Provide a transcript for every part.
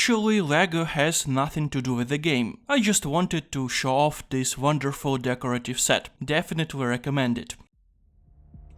Actually, Lego has nothing to do with the game. I just wanted to show off this wonderful decorative set. Definitely recommend it.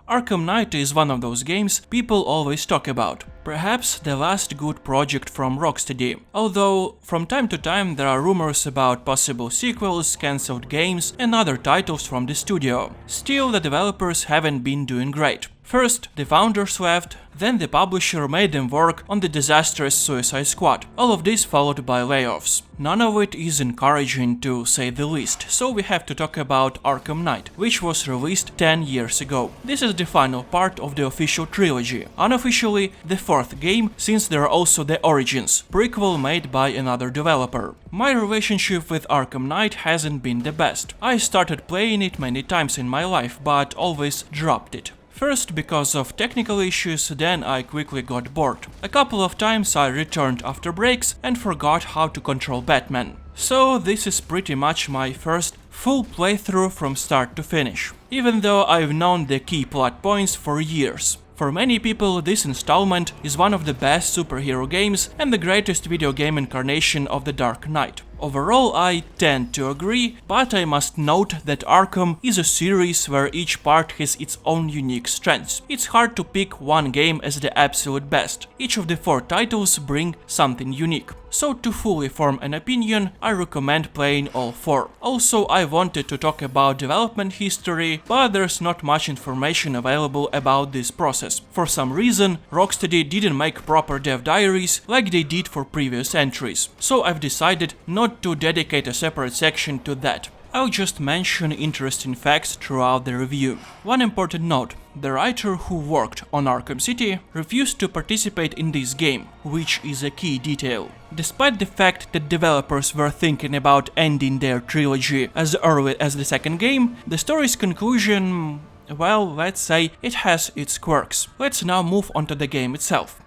Arkham Knight is one of those games people always talk about. Perhaps the last good project from Rocksteady. Although, from time to time there are rumors about possible sequels, cancelled games and other titles from the studio. Still, the developers haven't been doing great. First, the founders left, then the publisher made them work on the disastrous Suicide Squad. All of this followed by layoffs. None of it is encouraging, to say the least, so we have to talk about Arkham Knight, which was released 10 years ago. This is the final part of the official trilogy. Unofficially, the fourth game, since there are also the Origins, prequel made by another developer. My relationship with Arkham Knight hasn't been the best. I started playing it many times in my life, but always dropped it. First because of technical issues, then I quickly got bored. A couple of times I returned after breaks and forgot how to control Batman. So this is pretty much my first full playthrough from start to finish, even though I've known the key plot points for years. For many people, this installment is one of the best superhero games and the greatest video game incarnation of the Dark Knight. Overall, I tend to agree, but I must note that Arkham is a series where each part has its own unique strengths. It's hard to pick one game as the absolute best. Each of the 4 titles bring something unique. So to fully form an opinion, I recommend playing all 4. Also, I wanted to talk about development history, but there's not much information available about this process. For some reason, Rocksteady didn't make proper dev diaries like they did for previous entries, so I've decided not to dedicate a separate section to that. I'll just mention interesting facts throughout the review. One important note: the writer who worked on Arkham City refused to participate in this game, which is a key detail. Despite the fact that developers were thinking about ending their trilogy as early as the second game, the story's conclusion, well, let's say it has its quirks. Let's now move on to the game itself.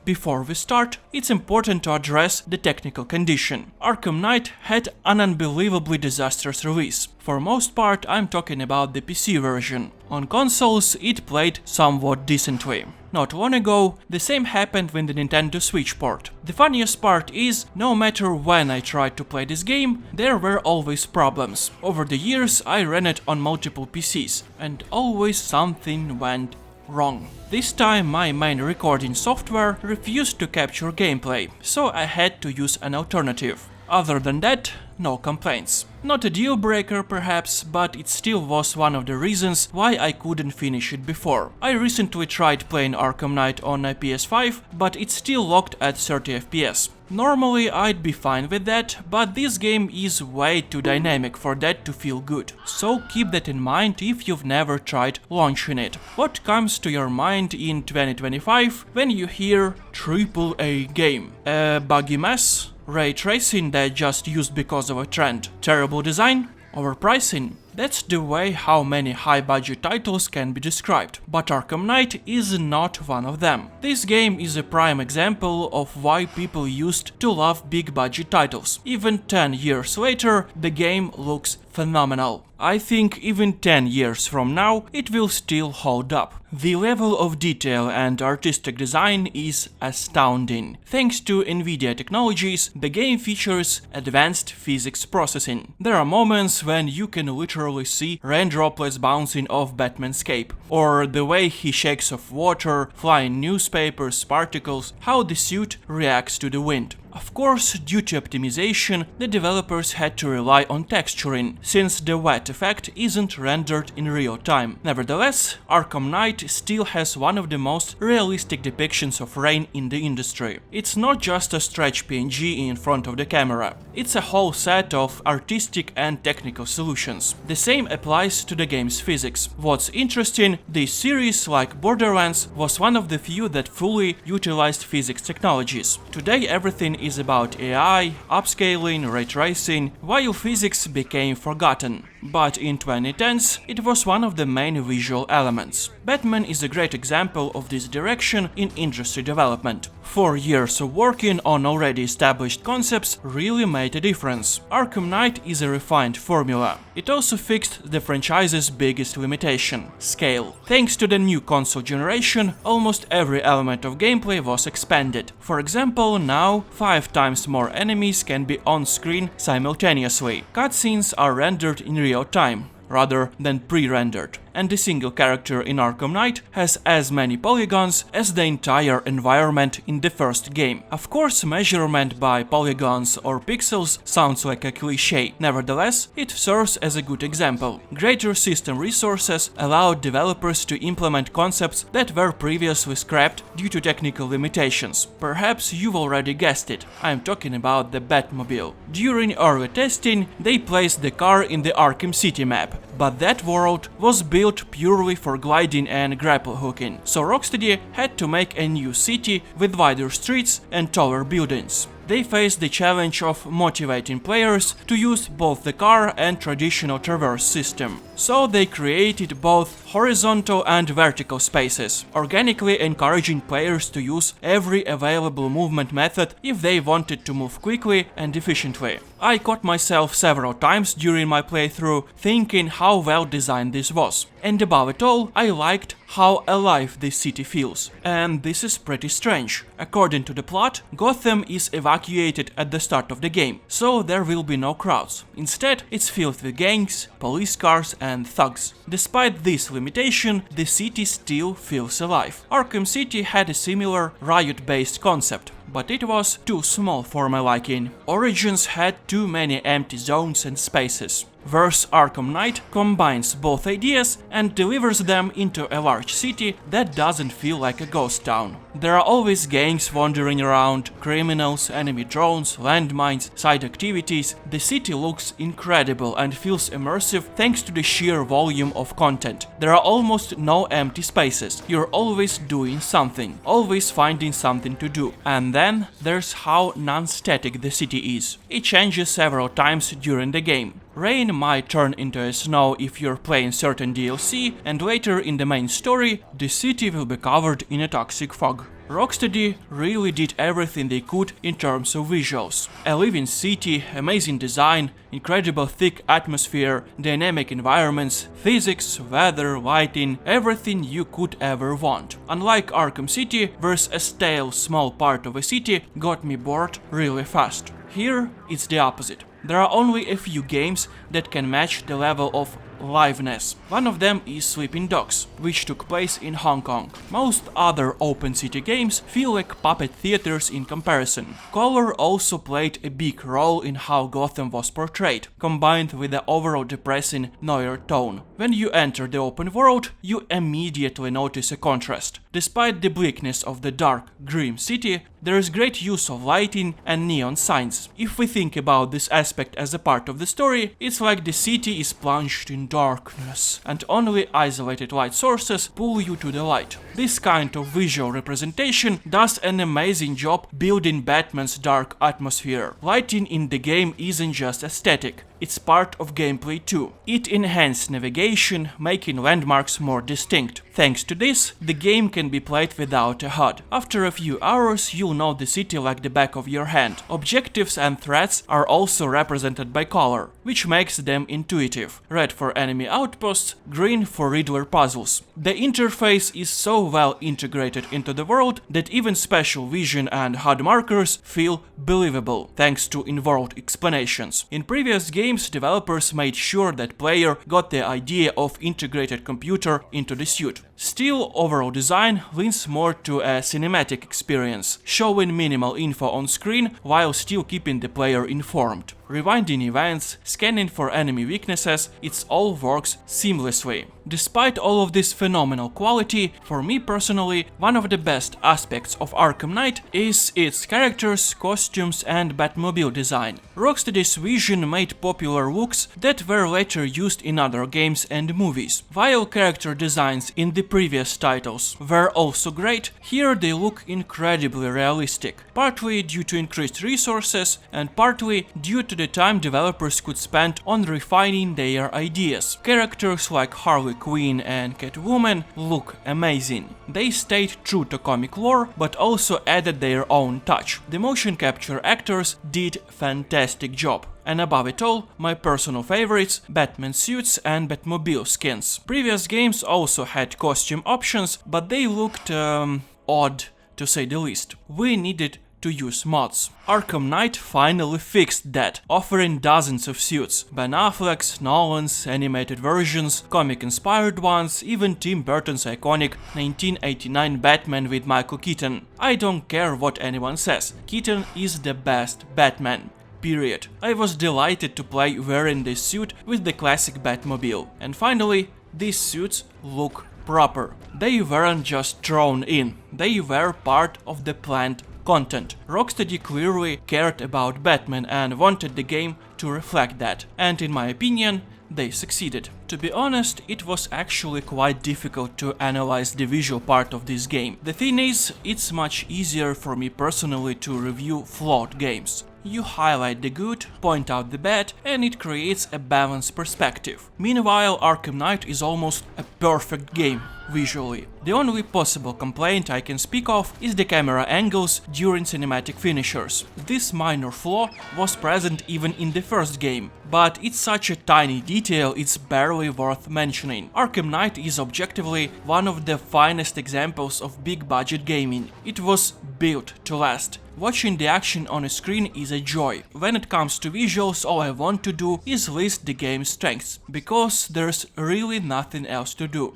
Before we start, it's important to address the technical condition. Arkham Knight had an unbelievably disastrous release. For most part, I'm talking about the PC version. On consoles, it played somewhat decently. Not long ago, the same happened with the Nintendo Switch port. The funniest part is, no matter when I tried to play this game, there were always problems. Over the years, I ran it on multiple PCs, and always something went wrong. This time my main recording software refused to capture gameplay, so I had to use an alternative. Other than that, no complaints. Not a deal breaker perhaps, but it still was one of the reasons why I couldn't finish it before. I recently tried playing Arkham Knight on a PS5, but it's still locked at 30 FPS. Normally I'd be fine with that, but this game is way too dynamic for that to feel good. So keep that in mind if you've never tried launching it. What comes to your mind in 2025 when you hear AAA game? A buggy mess? Ray tracing that just used because of a trend? Terrible design? Overpricing? That's the way how many high-budget titles can be described, but Arkham Knight is not one of them. This game is a prime example of why people used to love big-budget titles. Even 10 years later, the game looks phenomenal. I think even 10 years from now, it will still hold up. The level of detail and artistic design is astounding. Thanks to NVIDIA technologies, the game features advanced physics processing. There are moments when you can literally see rain droplets bouncing off Batman's cape, or the way he shakes off water, flying newspapers, particles, how the suit reacts to the wind. Of course, due to optimization, the developers had to rely on texturing, since the wet effect isn't rendered in real time. Nevertheless, Arkham Knight still has one of the most realistic depictions of rain in the industry. It's not just a stretch PNG in front of the camera, it's a whole set of artistic and technical solutions. The same applies to the game's physics. What's interesting, this series, like Borderlands, was one of the few that fully utilized physics technologies. Today everything is about AI, upscaling, ray tracing, while physics became forgotten. but in 2010s it was one of the main visual elements. Batman is a great example of this direction in industry development. 4 years of working on already established concepts really made a difference. Arkham Knight is a refined formula. It also fixed the franchise's biggest limitation – scale. Thanks to the new console generation, almost every element of gameplay was expanded. For example, now 5 times more enemies can be on screen simultaneously. Cutscenes are rendered in real time, rather than pre-rendered, and the single character in Arkham Knight has as many polygons as the entire environment in the first game. Of course, measurement by polygons or pixels sounds like a cliché. Nevertheless, it serves as a good example. Greater system resources allowed developers to implement concepts that were previously scrapped due to technical limitations. Perhaps you've already guessed it. I'm talking about the Batmobile. During early testing, they placed the car in the Arkham City map, but that world was built purely for gliding and grapple hooking, so Rocksteady had to make a new city with wider streets and taller buildings. They faced the challenge of motivating players to use both the car and traditional traverse system. So they created both horizontal and vertical spaces, organically encouraging players to use every available movement method if they wanted to move quickly and efficiently. I caught myself several times during my playthrough thinking how well designed this was. And above it all, I liked how alive this city feels. And this is pretty strange. According to the plot, Gotham is evacuated at the start of the game, so there will be no crowds. Instead, it's filled with gangs, police cars and thugs. Despite this limitation, the city still feels alive. Arkham City had a similar riot-based concept, but it was too small for my liking. Origins had too many empty zones and spaces. Whereas Arkham Knight combines both ideas and delivers them into a large city that doesn't feel like a ghost town. There are always gangs wandering around, criminals, enemy drones, landmines, side activities. The city looks incredible and feels immersive thanks to the sheer volume of content. There are almost no empty spaces. You're always doing something, always finding something to do. And then there's how non-static the city is. It changes several times during the game. Rain might turn into a snow if you're playing certain DLC, and later in the main story, the city will be covered in a toxic fog. Rocksteady really did everything they could in terms of visuals. A living city, amazing design, incredible thick atmosphere, dynamic environments, physics, weather, lighting, everything you could ever want. Unlike Arkham City, where a stale small part of a city got me bored really fast. Here, it's the opposite. There are only a few games that can match the level of liveness. One of them is Sleeping Dogs, which took place in Hong Kong. Most other open city games feel like puppet theaters in comparison. Color also played a big role in how Gotham was portrayed, combined with the overall depressing noir tone. When you enter the open world, you immediately notice a contrast. Despite the bleakness of the dark, grim city, there is great use of lighting and neon signs. If we think about this aspect as a part of the story, it's like the city is plunged in darkness, and only isolated light sources pull you to the light. This kind of visual representation does an amazing job building Batman's dark atmosphere. Lighting in the game isn't just aesthetic, it's part of gameplay too. It enhances navigation, making landmarks more distinct. Thanks to this, the game can be played without a HUD. After a few hours, you'll know the city like the back of your hand. Objectives and threats are also represented by color, which makes them intuitive. Red for enemy outposts, green for Riddler puzzles. The interface is so well integrated into the world that even special vision and HUD markers feel believable, thanks to in-world explanations. In previous games, developers made sure that player got the idea of integrated computer into the suit. Still, overall design leans more to a cinematic experience, showing minimal info on screen while still keeping the player informed. Rewinding events, scanning for enemy weaknesses, it all works seamlessly. Despite all of this phenomenal quality, for me personally, one of the best aspects of Arkham Knight is its characters, costumes and Batmobile design. Rocksteady's vision made popular looks that were later used in other games and movies. While character designs in the previous titles were also great, here they look incredibly realistic, partly due to increased resources and partly due to the time developers could spend on refining their ideas. Characters like Harley Quinn and Catwoman look amazing. They stayed true to comic lore, but also added their own touch. The motion capture actors did fantastic job. And above it all, my personal favorites, Batman suits and Batmobile skins. Previous games also had costume options, but they looked odd, to say the least. We needed to use mods. Arkham Knight finally fixed that, offering dozens of suits. Ben Affleck's, Nolan's, animated versions, comic-inspired ones, even Tim Burton's iconic 1989 Batman with Michael Keaton. I don't care what anyone says, Keaton is the best Batman. Period. I was delighted to play wearing this suit with the classic Batmobile. And finally, these suits look proper. They weren't just thrown in, they were part of the planned content. Rocksteady clearly cared about Batman and wanted the game to reflect that, and in my opinion, they succeeded. To be honest, it was actually quite difficult to analyze the visual part of this game. The thing is, it's much easier for me personally to review flawed games. You highlight the good, point out the bad, and it creates a balanced perspective. Meanwhile, Arkham Knight is almost a perfect game, visually. The only possible complaint I can speak of is the camera angles during cinematic finishers. This minor flaw was present even in the first game, but it's such a tiny detail it's barely worth mentioning. Arkham Knight is objectively one of the finest examples of big budget gaming. It was built to last. Watching the action on a screen is a joy. When it comes to visuals, all I want to do is list the game's strengths, because there's really nothing else to do.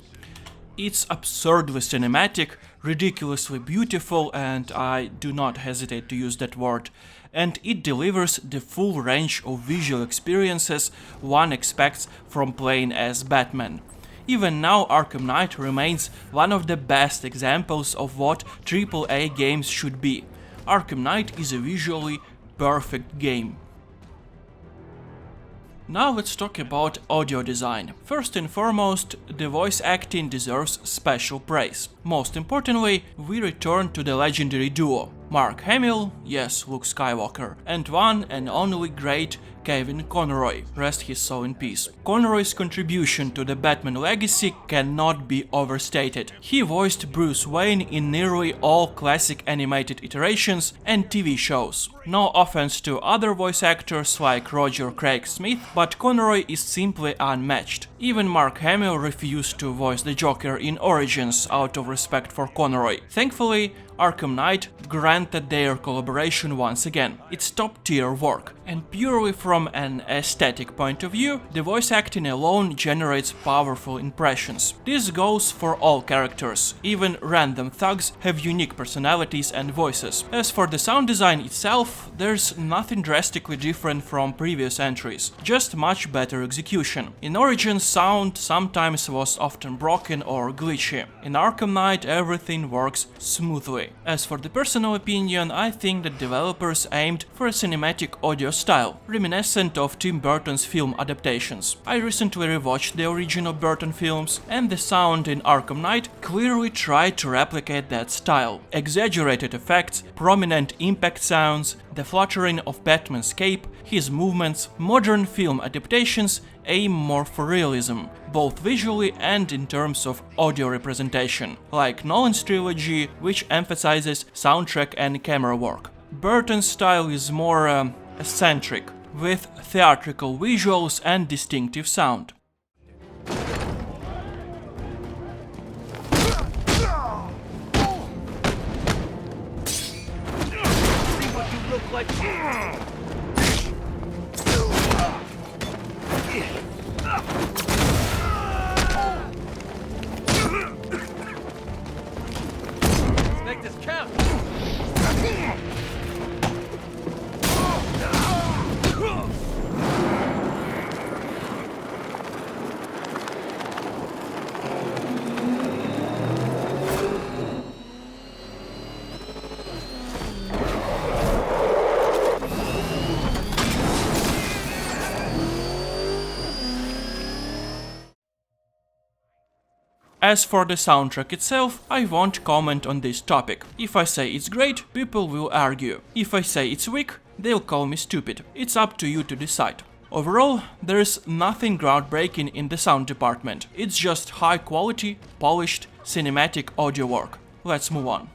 It's absurdly cinematic, ridiculously beautiful, and I do not hesitate to use that word, and it delivers the full range of visual experiences one expects from playing as Batman. Even now, Arkham Knight remains one of the best examples of what AAA games should be. Arkham Knight is a visually perfect game. Now let's talk about audio design. First and foremost, the voice acting deserves special praise. Most importantly, we return to the legendary duo. Mark Hamill, yes, Luke Skywalker, and one and only great Kevin Conroy, rest his soul in peace. Conroy's contribution to the Batman legacy cannot be overstated. He voiced Bruce Wayne in nearly all classic animated iterations and TV shows. No offense to other voice actors like Roger Craig Smith, but Conroy is simply unmatched. Even Mark Hamill refused to voice the Joker in Origins out of respect for Conroy. Thankfully, Arkham Knight granted their collaboration once again. It's top-tier work, and purely from an aesthetic point of view, the voice acting alone generates powerful impressions. This goes for all characters, even random thugs have unique personalities and voices. As for the sound design itself, there's nothing drastically different from previous entries, just much better execution. In Origins, sound sometimes was often broken or glitchy. In Arkham Knight, everything works smoothly. As for the personal opinion, I think that developers aimed for a cinematic audio style, reminiscent of Tim Burton's film adaptations. I recently rewatched the original Burton films, and the sound in Arkham Knight clearly tried to replicate that style. Exaggerated effects, prominent impact sounds, the fluttering of Batman's cape, his movements. Modern film adaptations aim more for realism, both visually and in terms of audio representation, like Nolan's trilogy, which emphasizes soundtrack and camera work. Burton's style is more eccentric, with theatrical visuals and distinctive sound. Make this count! As for the soundtrack itself, I won't comment on this topic. If I say it's great, people will argue. If I say it's weak, they'll call me stupid. It's up to you to decide. Overall, there's nothing groundbreaking in the sound department. It's just high quality, polished, cinematic audio work. Let's move on.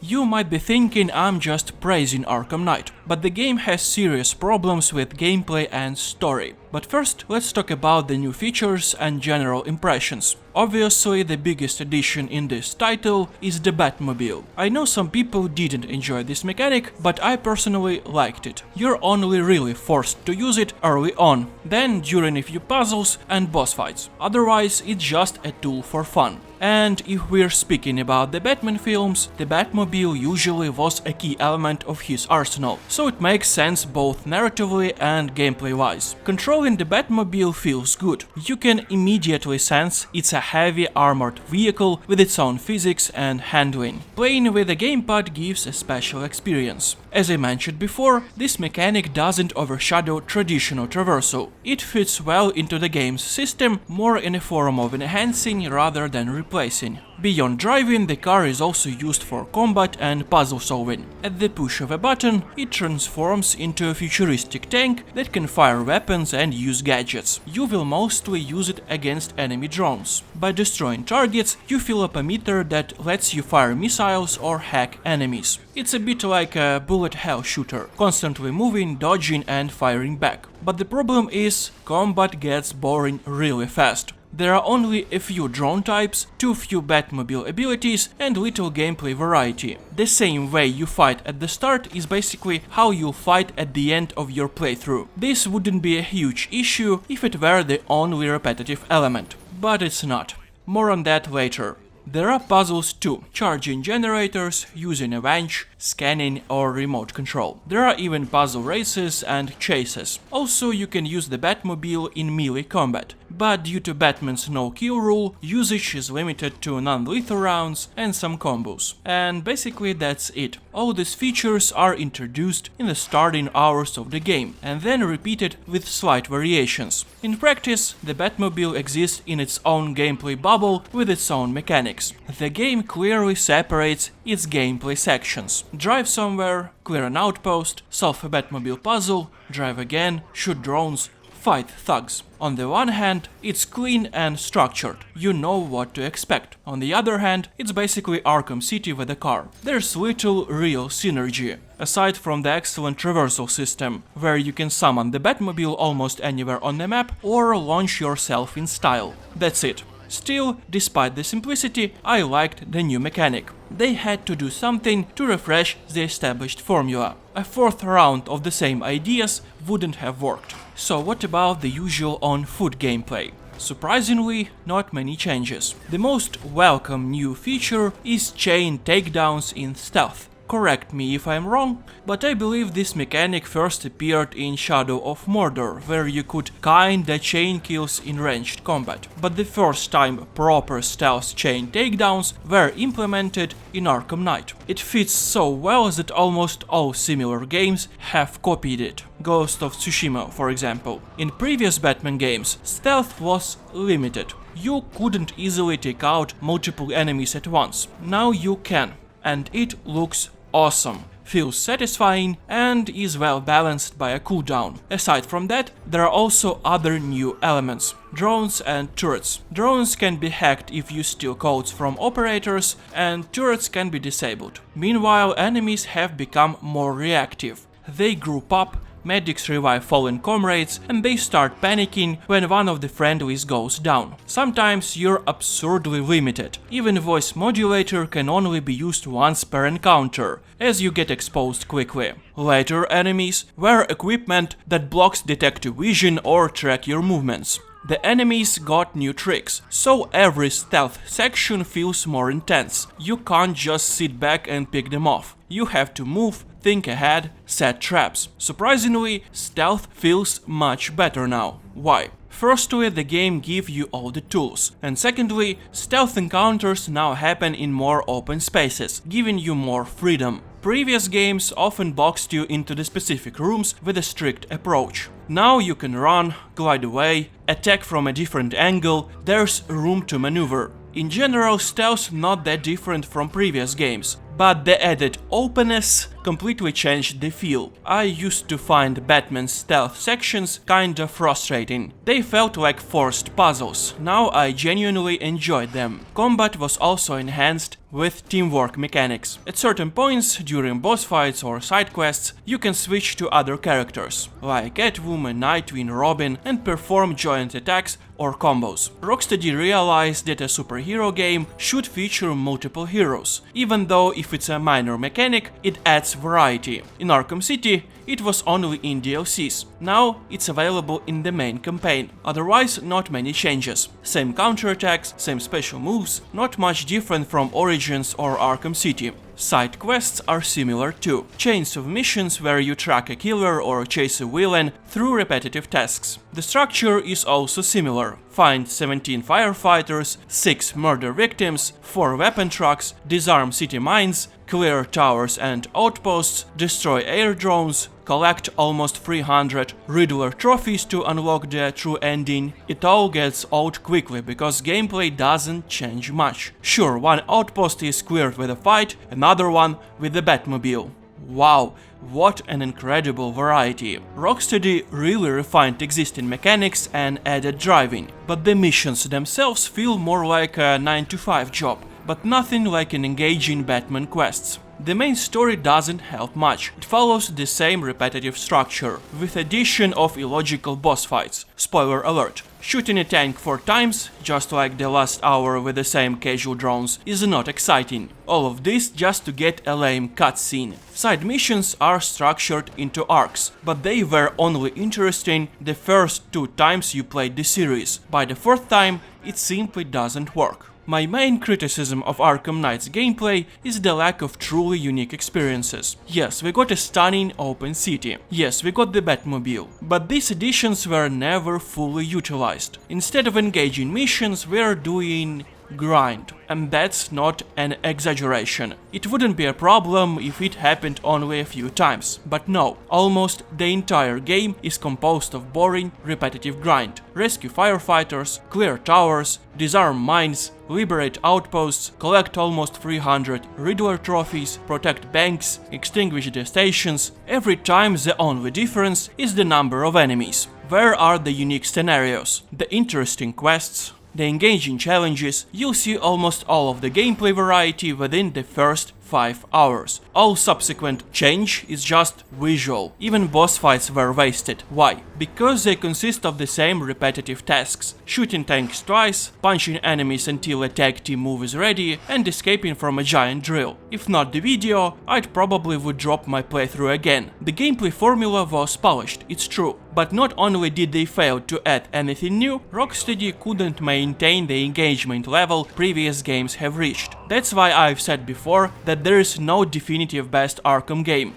You might be thinking I'm just praising Arkham Knight, but the game has serious problems with gameplay and story. But first, let's talk about the new features and general impressions. Obviously, the biggest addition in this title is the Batmobile. I know some people didn't enjoy this mechanic, but I personally liked it. You're only really forced to use it early on, then during a few puzzles and boss fights. Otherwise, it's just a tool for fun. And if we're speaking about the Batman films, the Batmobile usually was a key element of his arsenal, so it makes sense both narratively and gameplay-wise. Controlling the Batmobile feels good. You can immediately sense it's a heavy armored vehicle with its own physics and handling. Playing with a gamepad gives a special experience. As I mentioned before, this mechanic doesn't overshadow traditional traversal. It fits well into the game's system, more in a form of enhancing rather than replacing. Beyond driving, the car is also used for combat and puzzle solving. At the push of a button, it transforms into a futuristic tank that can fire weapons and use gadgets. You will mostly use it against enemy drones. By destroying targets, you fill up a meter that lets you fire missiles or hack enemies. It's a bit like a bullet hell shooter, constantly moving, dodging and firing back. But the problem is, combat gets boring really fast. There are only a few drone types, too few Batmobile abilities and little gameplay variety. The same way you fight at the start is basically how you'll fight at the end of your playthrough. This wouldn't be a huge issue if it were the only repetitive element, but it's not. More on that later. There are puzzles too, charging generators, using a wrench, scanning or remote control. There are even puzzle races and chases. Also, you can use the Batmobile in melee combat, but due to Batman's no-kill rule, usage is limited to non-lethal rounds and some combos. And basically that's it. All these features are introduced in the starting hours of the game, and then repeated with slight variations. In practice, the Batmobile exists in its own gameplay bubble with its own mechanics. The game clearly separates its gameplay sections. Drive somewhere, clear an outpost, solve a Batmobile puzzle, drive again, shoot drones, fight thugs. On the one hand, it's clean and structured, you know what to expect. On the other hand, it's basically Arkham City with a car. There's little real synergy, aside from the excellent traversal system, where you can summon the Batmobile almost anywhere on the map or launch yourself in style. That's it. Still, despite the simplicity, I liked the new mechanic. They had to do something to refresh the established formula. A fourth round of the same ideas wouldn't have worked. So what about the usual on-foot gameplay? Surprisingly, not many changes. The most welcome new feature is chain takedowns in stealth. Correct me if I'm wrong, but I believe this mechanic first appeared in Shadow of Mordor, where you could kinda chain kills in ranged combat. But the first time proper stealth chain takedowns were implemented in Arkham Knight. It fits so well that almost all similar games have copied it. Ghost of Tsushima, for example. In previous Batman games, stealth was limited. You couldn't easily take out multiple enemies at once. Now you can, and it looks awesome, feels satisfying and is well balanced by a cooldown. Aside from that, there are also other new elements. Drones and turrets. Drones can be hacked if you steal codes from operators, and turrets can be disabled. Meanwhile, enemies have become more reactive. They group up, medics revive fallen comrades, and they start panicking when one of the friendlies goes down. Sometimes you're absurdly limited. Even voice modulator can only be used once per encounter, as you get exposed quickly. Later enemies wear equipment that blocks detective vision or track your movements. The enemies got new tricks, so every stealth section feels more intense. You can't just sit back and pick them off. You have to move, think ahead, set traps. Surprisingly, stealth feels much better now. Why? Firstly, the game gives you all the tools, and secondly, stealth encounters now happen in more open spaces, giving you more freedom. Previous games often boxed you into the specific rooms with a strict approach. Now you can run, glide away, attack from a different angle, there's room to maneuver. In general, stealth not that different from previous games, but the added openness completely changed the feel. I used to find Batman's stealth sections kinda frustrating. They felt like forced puzzles. Now I genuinely enjoyed them. Combat was also enhanced with teamwork mechanics. At certain points during boss fights or side quests, you can switch to other characters, like Catwoman, Nightwing, Robin, and perform joint attacks or combos. Rocksteady realized that a superhero game should feature multiple heroes, even though if it's a minor mechanic, it adds variety. In Arkham City, it was only in DLCs. Now it's available in the main campaign. Otherwise, not many changes. Same counterattacks, same special moves, not much different from Origins or Arkham City. Side quests are similar too. Chains of missions where you track a killer or chase a villain through repetitive tasks. The structure is also similar. Find 17 firefighters, 6 murder victims, 4 weapon trucks, disarm city mines, clear towers and outposts, destroy air drones, collect almost 300 Riddler trophies to unlock the true ending. It all gets old quickly because gameplay doesn't change much. Sure, one outpost is cleared with a fight, another one with the Batmobile. Wow, what an incredible variety. Rocksteady really refined existing mechanics and added driving, but the missions themselves feel more like a 9-to-5 job, but nothing like an engaging Batman quests. The main story doesn't help much. It follows the same repetitive structure, with addition of illogical boss fights. Spoiler alert. Shooting a tank 4 times, just like the last hour with the same casual drones, is not exciting. All of this just to get a lame cutscene. Side missions are structured into arcs, but they were only interesting the first 2 times you played the series. By the 4th time, it simply doesn't work. My main criticism of Arkham Knight's gameplay is the lack of truly unique experiences. Yes, we got a stunning open city. Yes, we got the Batmobile. But these additions were never fully utilized. Instead of engaging missions, we're doing grind. And that's not an exaggeration. It wouldn't be a problem if it happened only a few times. But no, almost the entire game is composed of boring, repetitive grind. Rescue firefighters, clear towers, disarm mines, liberate outposts, collect almost 300 Riddler trophies, protect banks, extinguish the stations. Every time the only difference is the number of enemies. Where are the unique scenarios, the interesting quests, the engaging challenges? You'll see almost all of the gameplay variety within the first 5 hours. All subsequent change is just visual. Even boss fights were wasted. Why? Because they consist of the same repetitive tasks. Shooting tanks twice, punching enemies until a tag team move is ready, and escaping from a giant drill. If not the video, I'd probably would drop my playthrough again. The gameplay formula was polished, it's true. But not only did they fail to add anything new, Rocksteady couldn't maintain the engagement level previous games have reached. That's why I've said before that there is no definitive best Arkham game.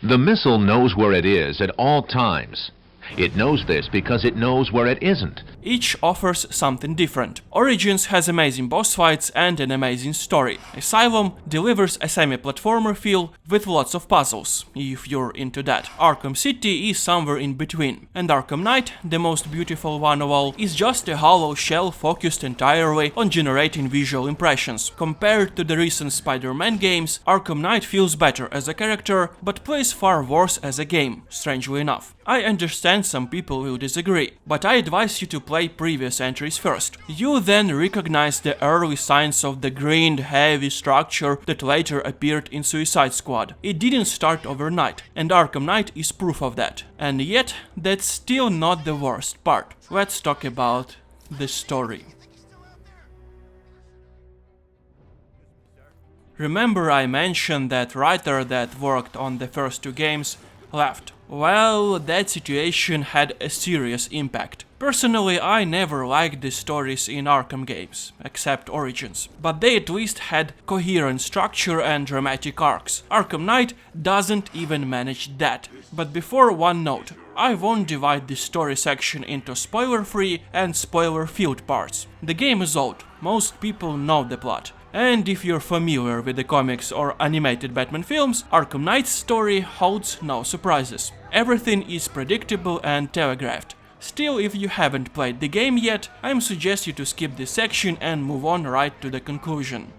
The missile knows where it is at all times. It knows this because it knows where it isn't. Each offers something different. Origins has amazing boss fights and an amazing story. Asylum delivers a semi-platformer feel with lots of puzzles, if you're into that. Arkham City is somewhere in between. And Arkham Knight, the most beautiful one of all, is just a hollow shell focused entirely on generating visual impressions. Compared to the recent Spider-Man games, Arkham Knight feels better as a character, but plays far worse as a game, strangely enough. I understand some people will disagree, but I advise you to play previous entries first. You then recognize the early signs of the grained, heavy structure that later appeared in Suicide Squad. It didn't start overnight, and Arkham Knight is proof of that. And yet, that's still not the worst part. Let's talk about the story. Remember I mentioned that writer that worked on the first 2 games left. Well, that situation had a serious impact. Personally, I never liked the stories in Arkham games, except Origins, but they at least had coherent structure and dramatic arcs. Arkham Knight doesn't even manage that. But before, one note. I won't divide the story section into spoiler-free and spoiler-filled parts. The game is old, most people know the plot. And if you're familiar with the comics or animated Batman films, Arkham Knight's story holds no surprises. Everything is predictable and telegraphed. Still, if you haven't played the game yet, I suggest you to skip this section and move on right to the conclusion.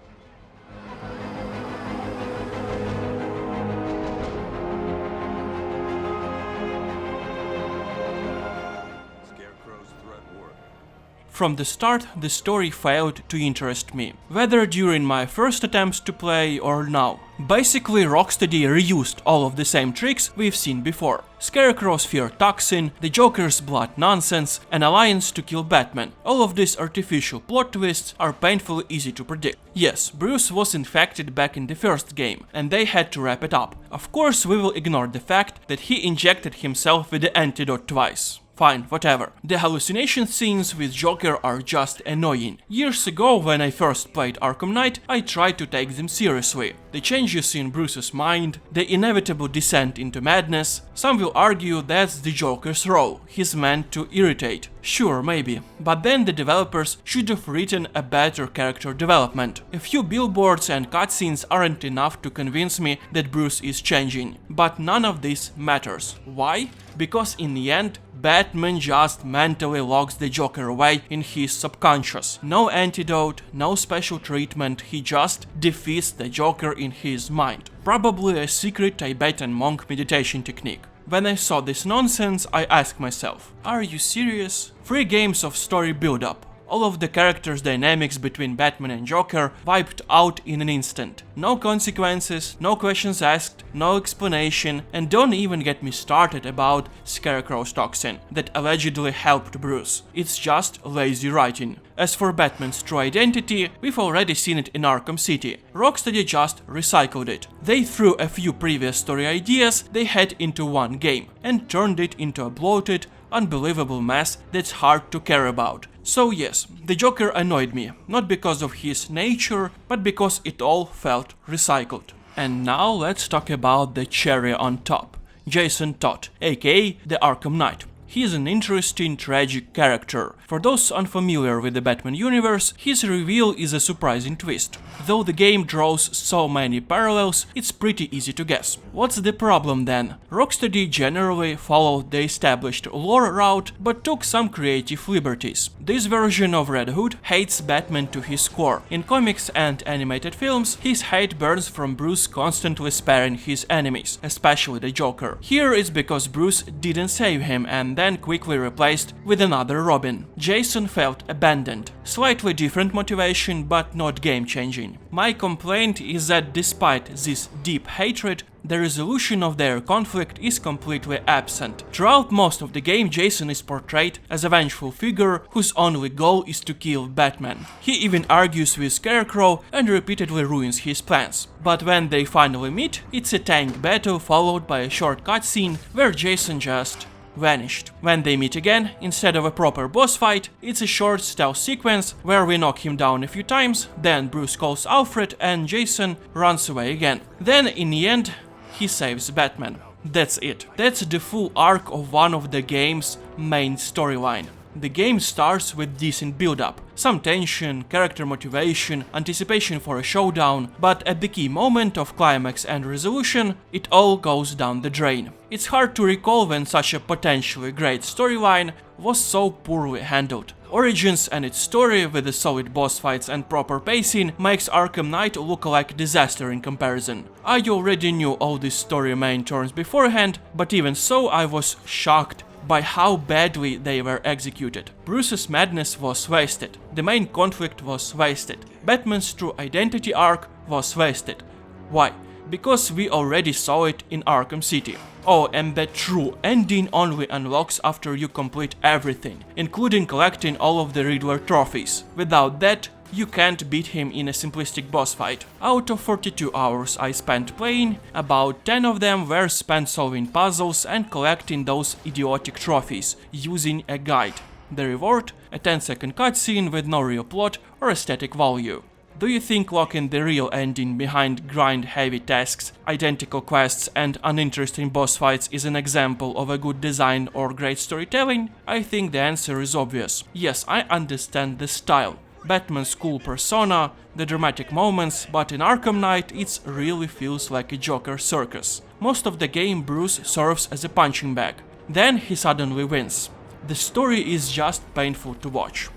From the start, the story failed to interest me, whether during my first attempts to play or now. Basically, Rocksteady reused all of the same tricks we've seen before. Scarecrow's fear toxin, the Joker's blood nonsense, an alliance to kill Batman. All of these artificial plot twists are painfully easy to predict. Yes, Bruce was infected back in the first game, and they had to wrap it up. Of course, we will ignore the fact that he injected himself with the antidote twice. Fine, whatever. The hallucination scenes with Joker are just annoying. Years ago, when I first played Arkham Knight, I tried to take them seriously. The changes in Bruce's mind, the inevitable descent into madness. Some will argue that's the Joker's role. He's meant to irritate. Sure, maybe. But then the developers should have written a better character development. A few billboards and cutscenes aren't enough to convince me that Bruce is changing. But none of this matters. Why? Because in the end, Batman just mentally locks the Joker away in his subconscious. No antidote, no special treatment, he just defeats the Joker in his mind. Probably a secret Tibetan monk meditation technique. When I saw this nonsense, I asked myself, are you serious? 3 games of story build-up. All of the characters' dynamics between Batman and Joker wiped out in an instant. No consequences, no questions asked, no explanation, and don't even get me started about Scarecrow's toxin that allegedly helped Bruce. It's just lazy writing. As for Batman's true identity, we've already seen it in Arkham City. Rocksteady just recycled it. They threw a few previous story ideas they had into one game and turned it into a bloated, unbelievable mess that's hard to care about. So yes, the Joker annoyed me, not because of his nature, but because it all felt recycled. And now let's talk about the cherry on top. Jason Todd, aka the Arkham Knight. He is an interesting, tragic character. For those unfamiliar with the Batman universe, his reveal is a surprising twist. Though the game draws so many parallels, it's pretty easy to guess. What's the problem then? Rocksteady generally followed the established lore route, but took some creative liberties. This version of Red Hood hates Batman to his core. In comics and animated films, his hate burns from Bruce constantly sparing his enemies, especially the Joker. Here it's because Bruce didn't save him and then quickly replaced with another Robin. Jason felt abandoned. Slightly different motivation, but not game-changing. My complaint is that despite this deep hatred, the resolution of their conflict is completely absent. Throughout most of the game, Jason is portrayed as a vengeful figure whose only goal is to kill Batman. He even argues with Scarecrow and repeatedly ruins his plans. But when they finally meet, it's a tank battle followed by a short cutscene where Jason just vanished. When they meet again, instead of a proper boss fight, it's a short stealth sequence where we knock him down a few times, then Bruce calls Alfred and Jason runs away again. Then in the end, he saves Batman. That's it. That's the full arc of one of the game's main storyline. The game starts with decent build-up, some tension, character motivation, anticipation for a showdown, but at the key moment of climax and resolution, it all goes down the drain. It's hard to recall when such a potentially great storyline was so poorly handled. Origins and its story, with the solid boss fights and proper pacing, makes Arkham Knight look like a disaster in comparison. I already knew all these story main turns beforehand, but even so I was shocked by how badly they were executed. Bruce's madness was wasted, the main conflict was wasted, Batman's true identity arc was wasted. Why? Because we already saw it in Arkham City. Oh, and that true ending only unlocks after you complete everything, including collecting all of the Riddler trophies. Without that, you can't beat him in a simplistic boss fight. Out of 42 hours I spent playing, about 10 of them were spent solving puzzles and collecting those idiotic trophies, using a guide. The reward? A 10-second cutscene with no real plot or aesthetic value. Do you think locking the real ending behind grind-heavy tasks, identical quests and uninteresting boss fights is an example of a good design or great storytelling? I think the answer is obvious. Yes, I understand the style. Batman's cool persona, the dramatic moments, but in Arkham Knight it really feels like a Joker circus. Most of the game Bruce serves as a punching bag. Then he suddenly wins. The story is just painful to watch.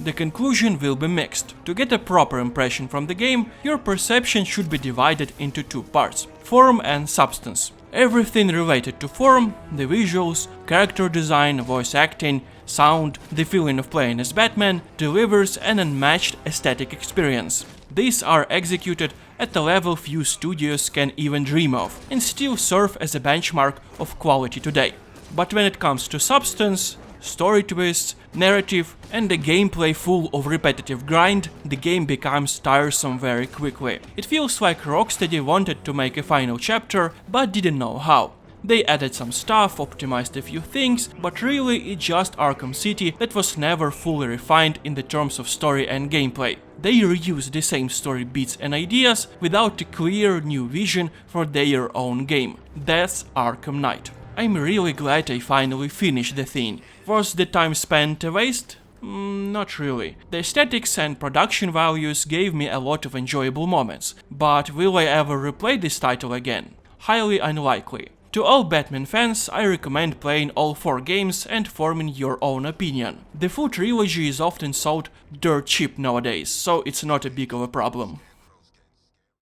The conclusion will be mixed. To get a proper impression from the game, your perception should be divided into two parts: form and substance. Everything related to form, the visuals, character design, voice acting, sound, the feeling of playing as Batman, delivers an unmatched aesthetic experience. These are executed at a level few studios can even dream of, and still serve as a benchmark of quality today. But when it comes to substance, story twists, narrative, and the gameplay full of repetitive grind, the game becomes tiresome very quickly. It feels like Rocksteady wanted to make a final chapter, but didn't know how. They added some stuff, optimized a few things, but really it's just Arkham City that was never fully refined in the terms of story and gameplay. They reuse the same story beats and ideas without a clear new vision for their own game. That's Arkham Knight. I'm really glad I finally finished the thing. Was the time spent a waste? Not really. The aesthetics and production values gave me a lot of enjoyable moments, but will I ever replay this title again? Highly unlikely. To all Batman fans, I recommend playing all 4 games and forming your own opinion. The full trilogy is often sold dirt cheap nowadays, so it's not a big of a problem.